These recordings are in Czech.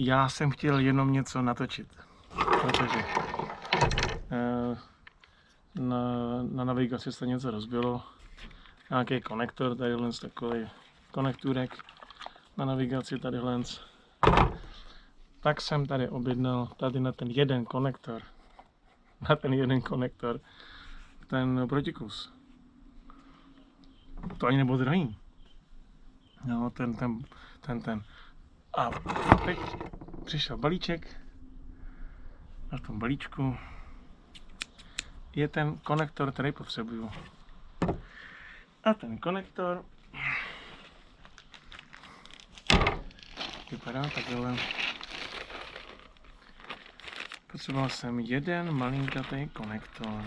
Já jsem chtěl jenom něco natočit, protože na navigaci se něco rozbilo. Nějaký konektor, tadyhle takový konekturek na navigaci tadyhle. Tak jsem tady objednal tady na ten jeden konektor, ten protikus. To ani nebylo drahý. No, ten. A teď přišel balíček. A v tom balíčku je ten konektor, který potřebuju. A ten konektor vypadá takhle. Potřeboval jsem jeden malinkatý konektor.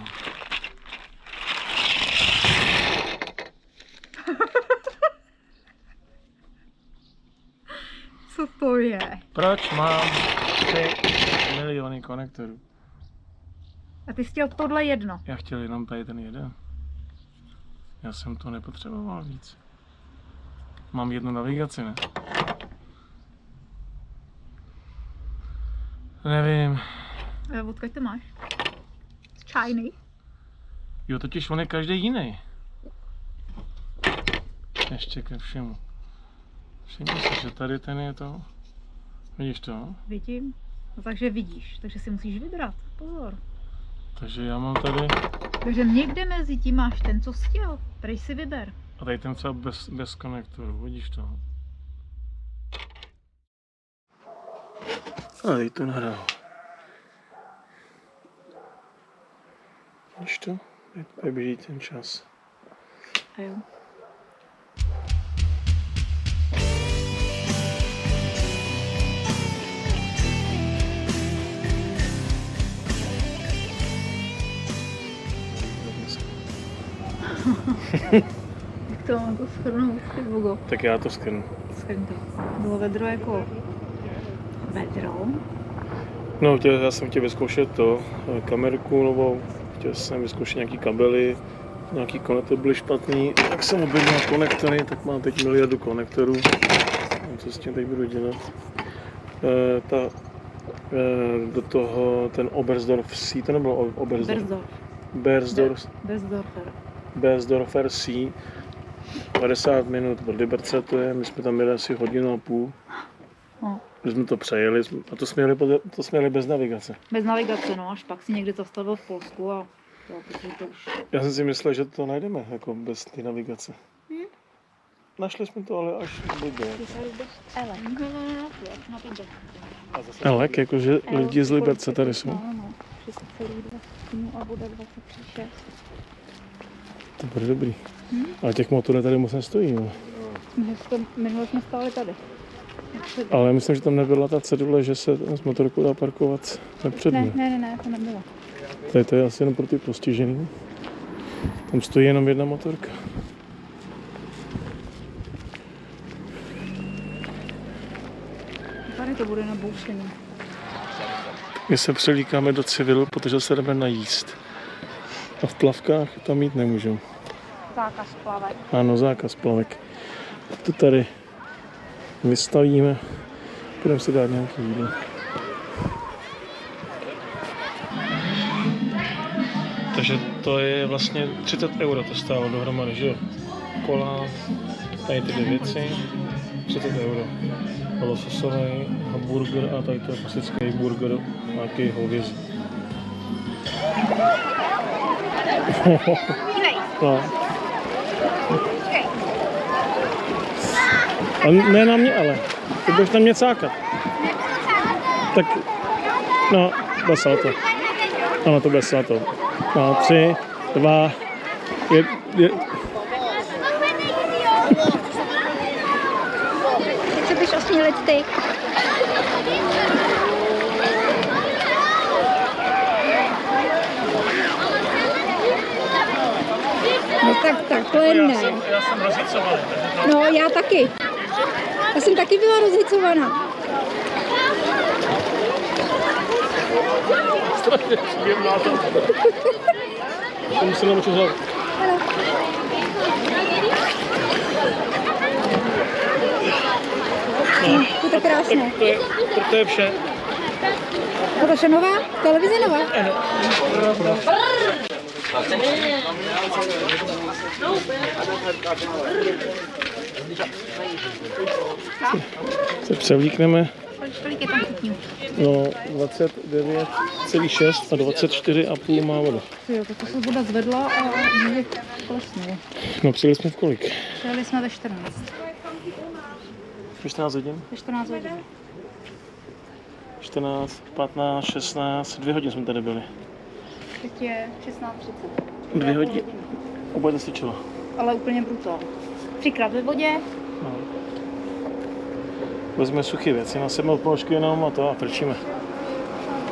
Co to je? Proč mám 3 miliony konektorů? A ty jsi chtěl tohle jedno. Já chtěl jenom tady ten jeden. Já jsem to nepotřeboval víc. Mám jednu navigaci, ne? Nevím. Odkud to máš? Z Čajny? Jo, totiž on je každý jiný. Ještě ke všemu. Všimni si, že tady ten je to. Vidíš to? Vidím. No, takže vidíš, takže si musíš vybrat. Pozor. Takže já mám tady. Takže někde mezi tím máš ten, co jsi chtěl. Prej si vyber. A tady ten třeba bez konektoru, vidíš to? A teď to nahrál. Vidíš to? Tady běží ten čas. A jo. Jak to mám to shrnout, ty Bogo? Tak já to skrnu. Shrň to. Bylo vedro jako vedro. No, já jsem chtěl vyzkoušet to, kamerku novou, chtěl jsem vyzkoušet nějaký kabely, nějaký konektor byly špatný, tak jsem objednal konektory, tak mám teď miliardu konektorů, co s tím teď budu dělat. Do toho ten Oberstdorf C, to nebylo Oberstdorf. Bersdorfer C, 50 minut od Liberce to je, my jsme tam jeli asi hodinu a půl. No. Když jsme to přejeli a to jsme jeli bez navigace. Bez navigace, no, až pak si někdy zastavil v Polsku a to už... Já jsem si myslel, že to najdeme jako bez té navigace. Našli jsme to, ale až blbě. Elek, jakože lidi z Liberce tady jsou. No, 30,2 a bude 23,6. To bude dobrý. Ale těch motorů tady moc nestojí, no. Minule jsme stáli tady. Ale myslím, že tam nebyla ta cedule, že se s motorkou dá parkovat nepředně. Ne, to nebylo. Tady to je asi jenom pro ty postižený. Tam stojí jenom jedna motorka. Tady to bude na boušení. My se přelíkáme do civilu, protože se jdeme najíst. A v plavkách tam jít nemůžeme. Zákaz plavek. Ano, zákaz plavek. To tady vystavíme. Budeme si dát nějaký jídlo. Takže to je vlastně 30 € to stálo dohromady, že jo? Kola, tady ty dvě věci, 30 €. Lososový hamburger a tady to je klasický burger, nějaký hovězí. No. A ne na mě ale, ty budeš na mě cákat. Tak, no, bude salto. Ano, to bude salto. No, 3, 2, 1. Co bys osmělit ty? No tak takhle ne. Já jsem rozhicovaný. No já taky. Já jsem taky byla rozhicovaná. Strašně příjemná to. To musím namočit hlavu. No, to krásné. To je vše. To je nová? Televize nová? Se převlíkneme. Kolik je tam stupňů? No, 29,6 a 24,5 má voda. Jo, tak to se voda zvedla a je klesнуло. No, přijeli jsme v kolik? Přijeli jsme ve 14. Ve 14 hodin? Ve 14 hodin. 14, 15, 16, 2 hodiny jsme tady byli. Teď je 16:30. 2 hodiny. Úplně to stačilo. Ale úplně brutál. 3krát ve vodě. No. Vezmeme suché věci, nasedeme ponožky jenom a to a frčíme.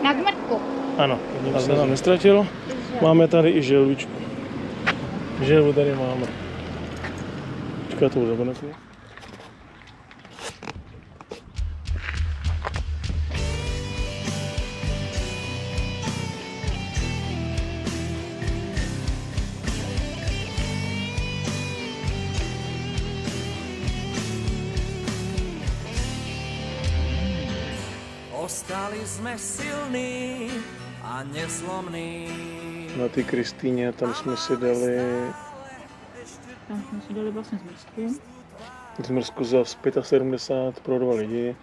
Na kmrtku. Ano, a se nám nestratilo. Máme tady i želvičku. Želvu tady máme. Počkej, to zabonetu. Ostali jsme silní a neslomní. Na ty Kristýně, tam jsme si dali Tam jsme si dali vlastně zmrzku. zmrzku za 75 pro 2 lidi.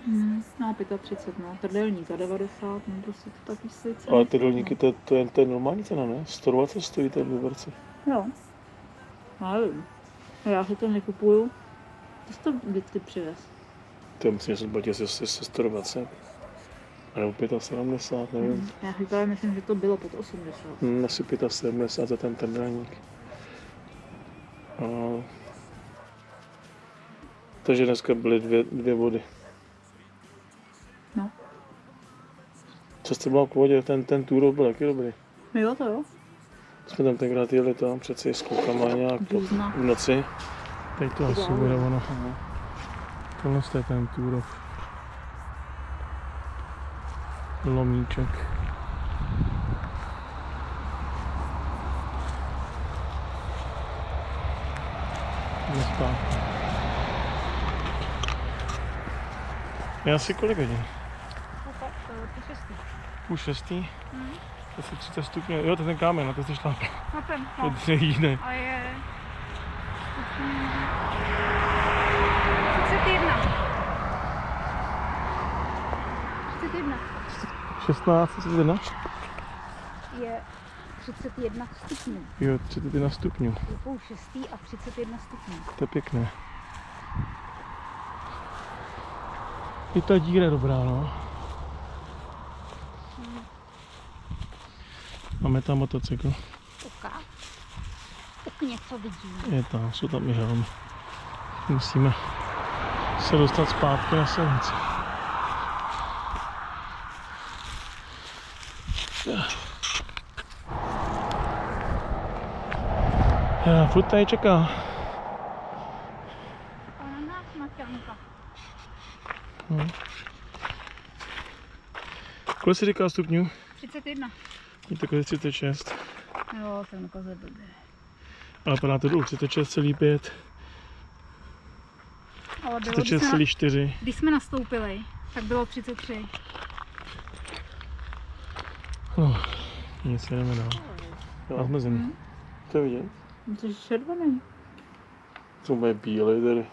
No 35, no. Trdelník za 90, no prostě to taky stojí ceny. Ale ty dolníky, to je normální cena, ne? 120 stojí tady v Liberci. Jo. Nevím. Já si to nekupuju. To jsi to vždycky přivez. To myslím, že jsem platil asi 120. Nebo 75, nevím. Já si právě myslím, že to bylo pod 80. Asi 75 za ten trdelník. A... Takže dneska byly dvě vody. No. Co jste byla v pohodě? Ten tour byl taky dobrý. Jo, to jo. Jsme tam tenkrát jeli tam přeci s klukama nějak Důzna. v noci. Teď to asi bude ono. Tohle je ten Turov. Lomíček. Jde zpátky. Je asi kolik hodin? Půl šestý? Asi 30 stupňů. Jo, to je ten kámen, na to jsi šla. No ten, To je jiné. A je... 31. 31. 16, 31? Je 31 stupňů. Jo, 31 stupňů. Je půl šestý a 31 stupňů. To je pěkné. I ta díra je dobrá, no. Máme tam motocykl. Oka. Tak něco vidím. Je tam, jsou tam i helmy. Musíme se dostat zpátky na silnici. Já furt tady čeká. A na nás Maťanka. Kolik jsi říkal stupňů? 31. Je takové 36. Jo, ten koze blbě. Ale padá to dolů, 36,5, Ale bylo, 36,4. když jsme nastoupili, tak bylo 33. No, nic, jdeme dál. A jsme zemi. To je vidět. To je červený. To bude bílej tady.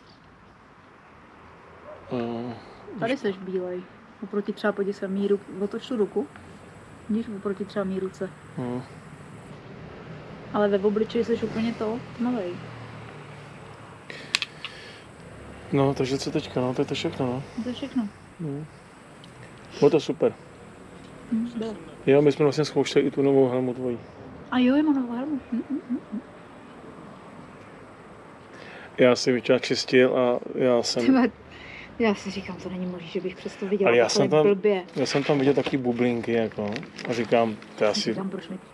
Tady seš bílej. Oproti třeba, podívej se, míru, otoč tu ruku. Vidíš, oproti třeba mý ruce. Ale ve obličeji seš úplně to, tmavej. No, takže co teďka, no, to je to všechno, no. To je všechno. Bylo to super. Bylo. Jo, my jsme vlastně zkoušeli i tu novou helmu tvojí. A jo, je mám novou helmu. Já jsem ji čistil a já jsem... Tyhle, já si říkám, to není možné, že bych přesto viděla Ale blbě. já jsem tam viděl taky bublinky, jako. A říkám,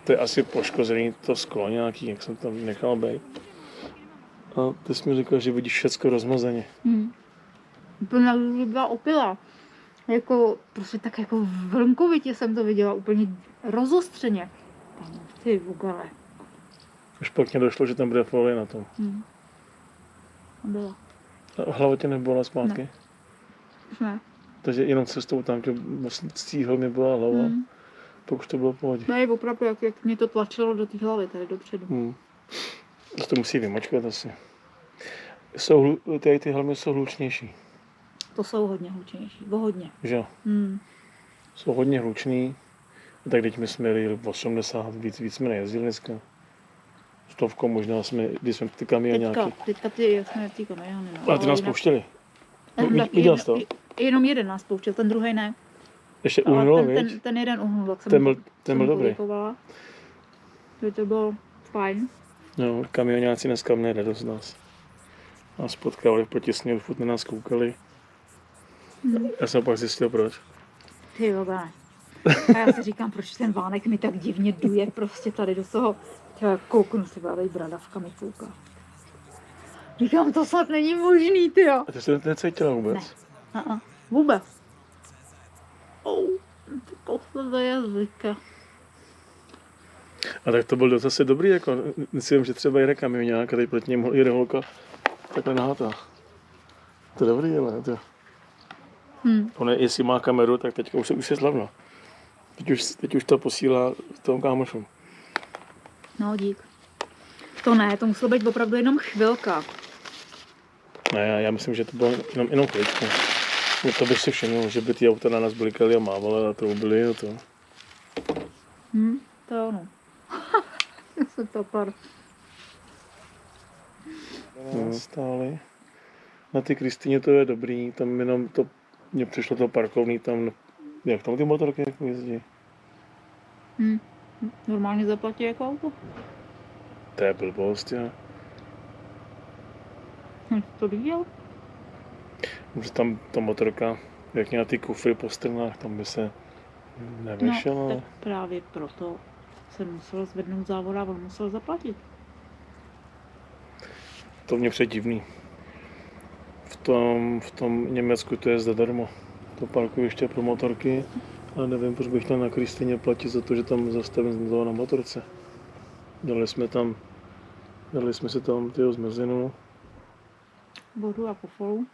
to je asi poškozený to sklo nějaký, jak jsem tam nechal být. A ty jsi mi říkal, že vidíš všecko rozmazeně. Úplně byla opila. Jako, prostě tak jako vlnkovitě jsem to viděla, úplně rozostřeně. Ty vugale. Už pak mě došlo, že tam bude folie na tom. Byla. A hlava tě nebyla zpátky? Ne. Takže jenom cestou tam, že vlastně cíhl mi byla hlava, pak už to bylo v pohodě. Ne, opravdu, jak mě to tlačilo do té hlavy tady dopředu. To musí vymačkat asi. Ty helmy jsou hlučnější, To jsou hodně hlučnější, hodně. že jo? Jsou hodně hlučný. Tak teď my jsme jeli 80, víc jsme nejezdili dneska. 100 možná jsme, když jsme ty kamionáky. Teďka ty, jsme ty kamiony, no. Ale ty nás pouštěli. Viděl jsi to? Jenom jeden nás pouštěl, ten druhý ne. Ještě Ale uhnul, viď? ten jeden uhnul, tak jsem Ten byl dobrý. poděkovala. Že to bylo fajn. No, kamionáci dneska měli radost nás. Nás potkávali proti směru, furt na nás koukali. Já jsem pak zjistil proč. Ty vole. A já si říkám, proč ten vánek mi tak divně duje prostě tady do toho. Já kouknu si, tady bradavka mi kouká. Říkám, to snad není možný, tyjo. A ty jsi to necítila vůbec? Ne. Vůbec. Ty kousle jazyka. A tak to byl zase dobrý, jako myslím, že třeba jede kamionák a teď proti němu jede holka takhle nahátá. To je dobrý, ale to. On je, jestli má kameru, tak teďka už je slavno. Teď už to posílá tomu kámošům. No, dík. To ne, to muselo být opravdu jenom chvilka. Ne, já myslím, že to bylo jenom chvíličku. No to bych si všiml, že by ty auta na nás blikaly a mávaly a troubily a to. To je ono. Se to pár. Stáli. Na ty Kristýně to je dobrý, tam jenom to, mně přišlo to parkovný tam, jak tam ty motorky jako jezdí? Normálně zaplatí jako auto. To je blbost, jo. To viděl? Že tam ta motorka, jak měla ty kufry po stranách, tam by se nevešela. No, tak právě proto jsem musel zvednout závod a on musel zaplatit. To mě přijde divný. V tom Německu to je zadarmo. To parkoviště pro motorky, ale nevím, proč bych tam na Kristýně platit za to, že tam zastavím na motorce. Dali jsme si tam tyho zmrzlinu. Vodu a kofolu.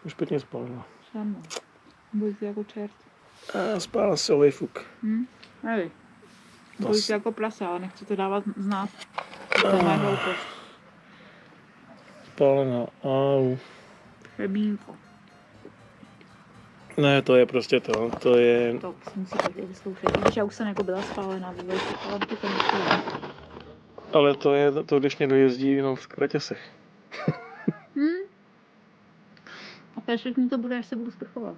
Už pěkně spálila. Samo. Bojí se jako čert. A spálila se olejfuk. Hej. Bojí se jako prasa, ale nechci to dávat znát. To je moje hloupost. Spálená, au. Hrbínko. Ne, to je prostě to je... To si musí taky vyzkoušet. Když já už jsem jako byla spálená, bývají ale to nechci. Ale to je to, když někdo jezdí jenom v kratěsech. A perfektní to bude, až se budu sprchovat.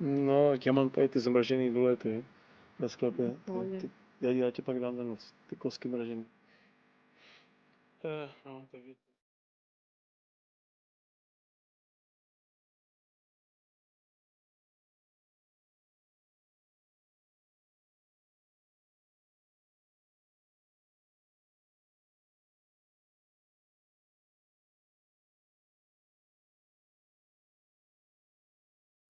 No, já mám tady ty zmražený důlety na sklepě. Pohodě. Já ti pak dám ten ty kosky mražený. No, takže...